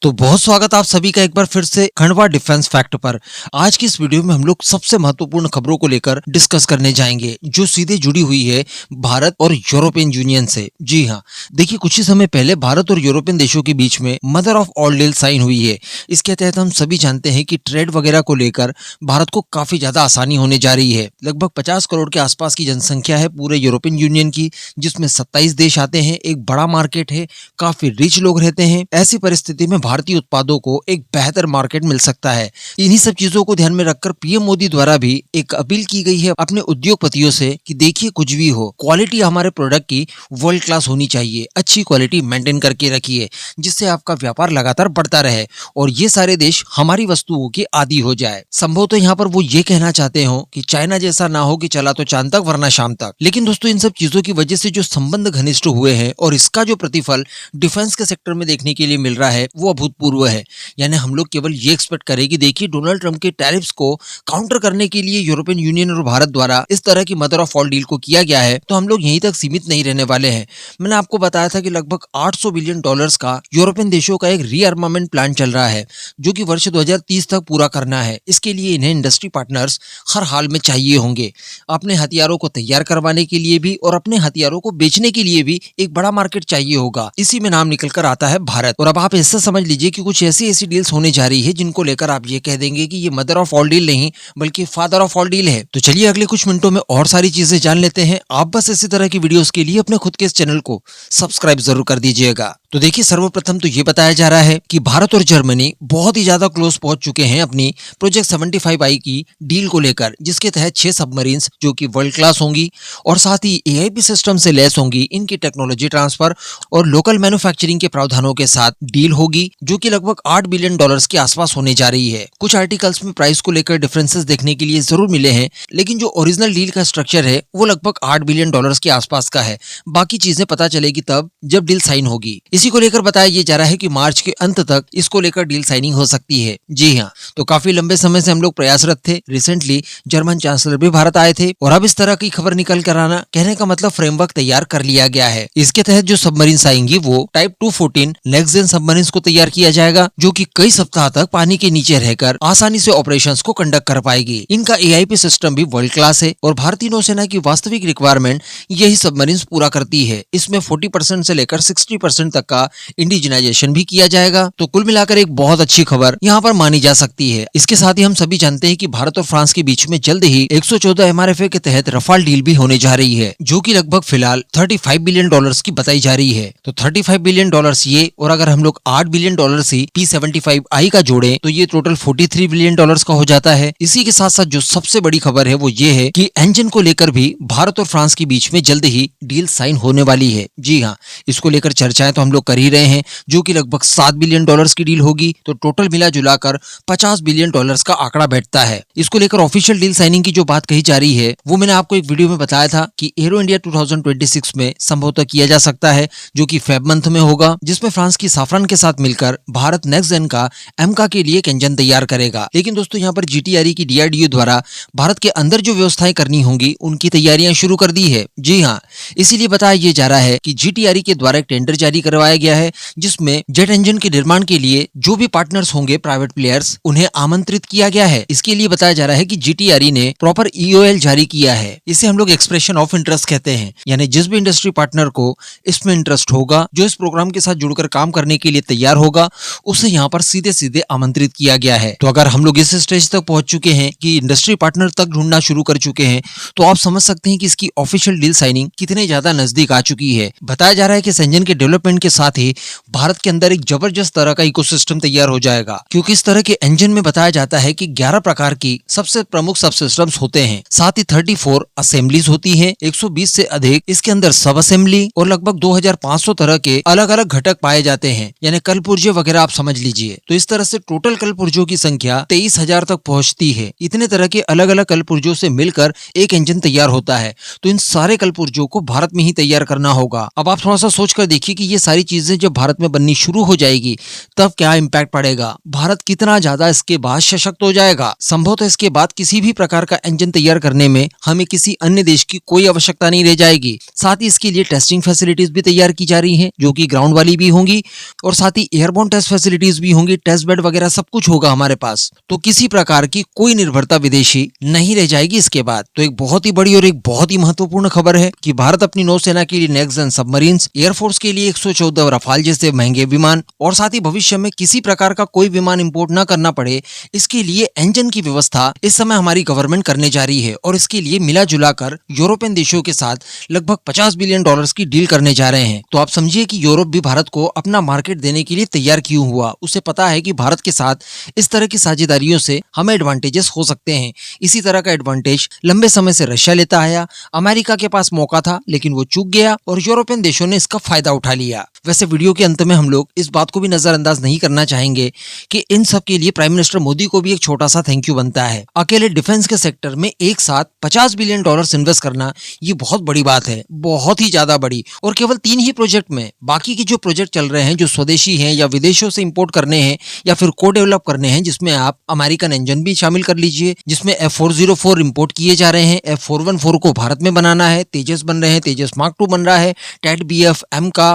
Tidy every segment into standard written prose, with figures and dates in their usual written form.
तो बहुत स्वागत आप सभी का एक बार फिर से खंडवा डिफेंस फैक्ट पर। आज की इस वीडियो में हम लोग सबसे महत्वपूर्ण खबरों को लेकर डिस्कस करने जाएंगे जो सीधे जुड़ी हुई है भारत और यूरोपियन यूनियन से। जी हाँ, देखिए कुछ ही समय पहले भारत और यूरोपियन देशों के बीच में mother of all deal sign हुई है। इसके तहत हम सभी जानते हैं कि ट्रेड वगैरह को लेकर भारत को काफी ज्यादा आसानी होने जा रही है। लगभग 50 करोड़ के आसपास की जनसंख्या है पूरे यूरोपियन यूनियन की, जिसमें 27 देश आते हैं। एक बड़ा मार्केट है, काफी रिच लोग रहते हैं। ऐसी परिस्थिति में भारतीय उत्पादों को एक बेहतर मार्केट मिल सकता है। इन्हीं सब चीजों को ध्यान में रखकर पीएम मोदी द्वारा भी एक अपील की गई है अपने उद्योगपतियों से कि देखिए कुछ भी हो, क्वालिटी हमारे प्रोडक्ट की वर्ल्ड क्लास होनी चाहिए, अच्छी क्वालिटी मेंटेन करके रखिए जिससे आपका व्यापार लगातार बढ़ता रहे और ये सारे देश हमारी वस्तुओं के आदी हो जाए। संभव तो यहाँ पर वो ये कहना चाहते हो कि चाइना जैसा ना हो कि चला तो चांद तक वरना शाम तक। लेकिन दोस्तों, इन सब चीजों की वजह से जो संबंध घनिष्ठ हुए हैं और इसका जो प्रतिफल डिफेंस के सेक्टर में देखने के लिए मिल रहा है वो अभूतपूर्व है। यानी हम लोग केवल ये एक्सपेक्ट करें कि देखिए डोनाल्ड ट्रंप के टैरिफ्स को काउंटर करने के लिए यूरोपियन यूनियन और भारत द्वारा इस तरह की मदर ऑफ ऑल डील को किया गया है, तो हम लोग यहीं तक सीमित नहीं रहने वाले हैं। मैंने आपको बताया था कि लगभग 800 बिलियन डॉलर्स का यूरोपियन देशों का एक रीआर्मामेंट प्लान चल रहा है जो कि वर्ष 2030 तक पूरा करना है। इसके लिए इन्हें इंडस्ट्री पार्टनर्स हर हाल में चाहिए होंगे, अपने हथियारों को तैयार करवाने के लिए भी और अपने हथियारों को बेचने के लिए भी एक बड़ा मार्केट चाहिए होगा। इसी में नाम निकल कर आता है भारत। और अब आप ऐसा समझ लीजिए कि कुछ ऐसी डील्स होने जा रही है जिनको लेकर आप ये कह देंगे कि ये मदर ऑफ ऑल डील नहीं बल्कि फादर ऑफ ऑल डील है। तो चलिए अगले कुछ मिनटों में और सारी चीजें जान लेते हैं। आप बस इसी तरह की वीडियोस के लिए अपने खुद के इस चैनल को सब्सक्राइब जरूर कर दीजिएगा। तो देखिए, सर्वप्रथम तो ये बताया जा रहा है कि भारत और जर्मनी बहुत ही ज्यादा क्लोज पहुंच चुके हैं अपनी प्रोजेक्ट 75I की डील को लेकर, जिसके तहत 6 सबमरीन्स जो कि वर्ल्ड क्लास होंगी और साथ ही एआईपी सिस्टम से लैस होंगी, इनकी टेक्नोलॉजी ट्रांसफर और लोकल मैन्युफैक्चरिंग के प्रावधानों के साथ डील होगी जो कि लगभग $8 बिलियन के आसपास होने जा रही है। कुछ आर्टिकल्स में प्राइस को लेकर डिफरेंसेस देखने के लिए जरूर मिले हैं, लेकिन जो ओरिजिनल डील का स्ट्रक्चर है वो लगभग $8 बिलियन के आसपास का है। बाकी चीजें पता चलेगी तब जब डील साइन होगी। इसी को लेकर बताया ये जा रहा है कि मार्च के अंत तक इसको लेकर डील साइनिंग हो सकती है। जी हाँ, तो काफी लंबे समय से हम लोग प्रयासरत थे। रिसेंटली जर्मन चांसलर भी भारत आए थे और अब इस तरह की खबर निकल कर आना, कहने का मतलब फ्रेमवर्क तैयार कर लिया गया है। इसके तहत जो सबमरीन्स आएंगी वो टाइप 214 नेक्स्ट जेन सबमरीन्स को तैयार किया जाएगा जो कि कई सप्ताह तक पानी के नीचे रहकर आसानी से ऑपरेशंस को कंडक्ट कर पाएगी। इनका एआईपी सिस्टम भी वर्ल्ड क्लास है और भारतीय नौसेना की वास्तविक रिक्वायरमेंट यही सबमरीन्स पूरा करती है। इसमें 40% से लेकर 60% तक का इंडिजिनाइजेशन भी किया जाएगा। तो कुल मिलाकर एक बहुत अच्छी खबर यहाँ पर मानी जा सकती है। इसके साथ ही हम सभी जानते हैं कि भारत और फ्रांस के बीच में जल्द ही 114 एमआरएफए के तहत रफाल डील भी होने जा रही है जो कि लगभग फिलहाल $35 बिलियन की बताई जा रही है। तो $35 बिलियन ये, और अगर हम लोग $8 बिलियन ही P75I का जोड़ें तो ये टोटल $43 बिलियन का हो जाता है। इसी के साथ साथ जो सबसे बड़ी खबर है वो ये है कि इंजन को लेकर भी भारत और फ्रांस के बीच में जल्द ही डील साइन होने वाली है। जी हाँ, इसको लेकर चर्चाएं तो हम लोग कर ही रहे हैं जो कि लगभग $7 बिलियन की डील होगी। तो टोटल मिला जुलाकर $50 बिलियन का आंकड़ा बैठता है। इसको लेकर ऑफिशियल डील साइनिंग की जो बात कही जा रही है वो मैंने आपको एक वीडियो में बताया था कि एरो इंडिया 2026 में संभवतः किया जा सकता है जो कि फेब मंथ में होगा, जिसमें फ्रांस की साफरान के साथ मिलकर भारत नेक्स्ट जेन का एमका के लिए एक इंजन तैयार करेगा। लेकिन दोस्तों, यहाँ पर जीटीआरई की डीआरडीओ द्वारा भारत के अंदर जो व्यवस्थाएं करनी होंगी उनकी तैयारियां शुरू कर दी है। जी हाँ, इसीलिए बताया ये जा रहा है कि जीटीआरई के द्वारा एक टेंडर जारी करवाया गया है जिसमें जेट इंजन के निर्माण के लिए जो भी पार्टनर्स होंगे प्राइवेट प्लेयर्स उन्हें आमंत्रित किया गया है। इसके लिए बताया जा रहा है कि जीटीआरई ने प्रॉपर ईओएल जारी किया है। इसे हम लोग एक्सप्रेशन ऑफ इंटरेस्ट कहते हैं, यानी जिस भी इंडस्ट्री पार्टनर को इसमें इंटरेस्ट होगा, जो इस प्रोग्राम के साथ जुड़कर काम करने के लिए तैयार होगा, उसे यहाँ पर सीधे सीधे आमंत्रित किया गया है। तो अगर हम लोग इस स्टेज तक पहुंच चुके हैं कि इंडस्ट्री पार्टनर तक ढूंढना शुरू कर चुके हैं, तो आप समझ सकते हैं कि इसकी ऑफिशियल डील साइनिंग कितने ज्यादा नजदीक आ चुकी है। बताया जा रहा है कि इस इंजन के डेवलपमेंट के साथ ही भारत के अंदर एक जबरदस्त तरह का इकोसिस्टम तैयार हो जाएगा, क्योंकि इस तरह के इंजन में बताया जाता है कि 11 प्रकार की सबसे प्रमुख सबसिस्टम्स होते हैं। साथ ही 34 असेंबलीज होती हैं, 120 से अधिक इसके अंदर सब असेंबली और लगभग 2500 तरह के अलग अलग घटक पाए जाते हैं, यानी कल पुर्जे वगैरह आप समझ लीजिए। तो इस तरह से टोटल कल पुर्जों की संख्या 23,000 तक पहुंचती है। इतने तरह के अलग अलग कल पुर्जों से मिलकर एक इंजन तैयार होता है। तो इन सारे कल पुर्जों को भारत में ही तैयार करना होगा। अब आप थोड़ा सा सोच कर देखिए कि ये सारी चीजें जब भारत में बननी शुरू हो जाएगी तब क्या इम्पैक्ट पड़ेगा, भारत कितना ज्यादा इसके बाद सशक्त हो जाएगा। संभवतः इसके बाद किसी भी प्रकार का इंजन तैयार करने में हमें किसी अन्य देश की कोई आवश्यकता नहीं रह जाएगी। साथ ही इसके लिए टेस्टिंग फैसिलिटीज भी तैयार की जा रही हैं, जो कि ग्राउंड वाली भी होंगी और साथ ही एयरबोर्न टेस्ट फैसिलिटीज भी होंगी, टेस्ट बेड वगैरह सब कुछ होगा हमारे पास। तो किसी प्रकार की कोई निर्भरता विदेशी नहीं रह जाएगी इसके बाद। तो एक बहुत ही बड़ी और एक बहुत ही महत्वपूर्ण खबर है कि भारत अपनी नौसेना के लिए नेक्स्ट जेन सबमरीन्स, एयरफोर्स के लिए 114 रफाल जैसे महंगे विमान और साथ ही भविष्य में किसी प्रकार का कोई विमान इंपोर्ट न करना पड़े, इसके लिए इंजन की व्यवस्था इस समय हमारी गवर्नमेंट करने जा रही है। और इसके लिए मिला जुला कर यूरोपियन देशों के साथ लगभग $50 बिलियन की डील करने जा रहे हैं। तो आप समझिए कि यूरोप भी भारत को अपना मार्केट देने के लिए तैयार क्यों हुआ। उसे पता है कि भारत के साथ इस तरह की साझेदारियों से हमें एडवांटेजेस हो सकते हैं। इसी तरह का एडवांटेज लंबे समय से रशिया लेता आया, अमेरिका के पास मौका था लेकिन वो चूक गया और यूरोपियन देशों ने इसका फायदा उठा लिया। वैसे वीडियो के अंत में हम लोग इस बात को भी नजरअंदाज नहीं करना चाहेंगे कि इन सब के लिए प्राइम मिनिस्टर मोदी को भी एक छोटा सा थैंक यू बनता है। अकेले डिफेंस के सेक्टर में एक साथ $50 बिलियन इन्वेस्ट करना ये बहुत बड़ी बात है, बहुत ही ज्यादा बड़ी। और केवल 3 ही प्रोजेक्ट में, बाकी के जो प्रोजेक्ट चल रहे हैं जो स्वदेशी हैं या विदेशों से इंपोर्ट करने हैं या फिर को डेवलप करने हैं, जिसमें आप अमेरिकन इंजन भी शामिल कर लीजिए, जिसमें F404 इंपोर्ट किए जा रहे हैं, F414 को भारत में बनाना है, तेजस बन रहे हैं, तेजस मार्क 2 बन रहा है, टैट BF-M का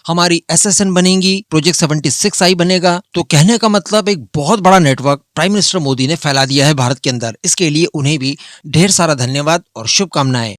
हमारी SSN बनेगी, प्रोजेक्ट 76I बनेगा। तो कहने का मतलब एक बहुत बड़ा नेटवर्क प्राइम मिनिस्टर मोदी ने फैला दिया है भारत के अंदर। इसके लिए उन्हें भी ढेर सारा धन्यवाद और शुभकामनाएं।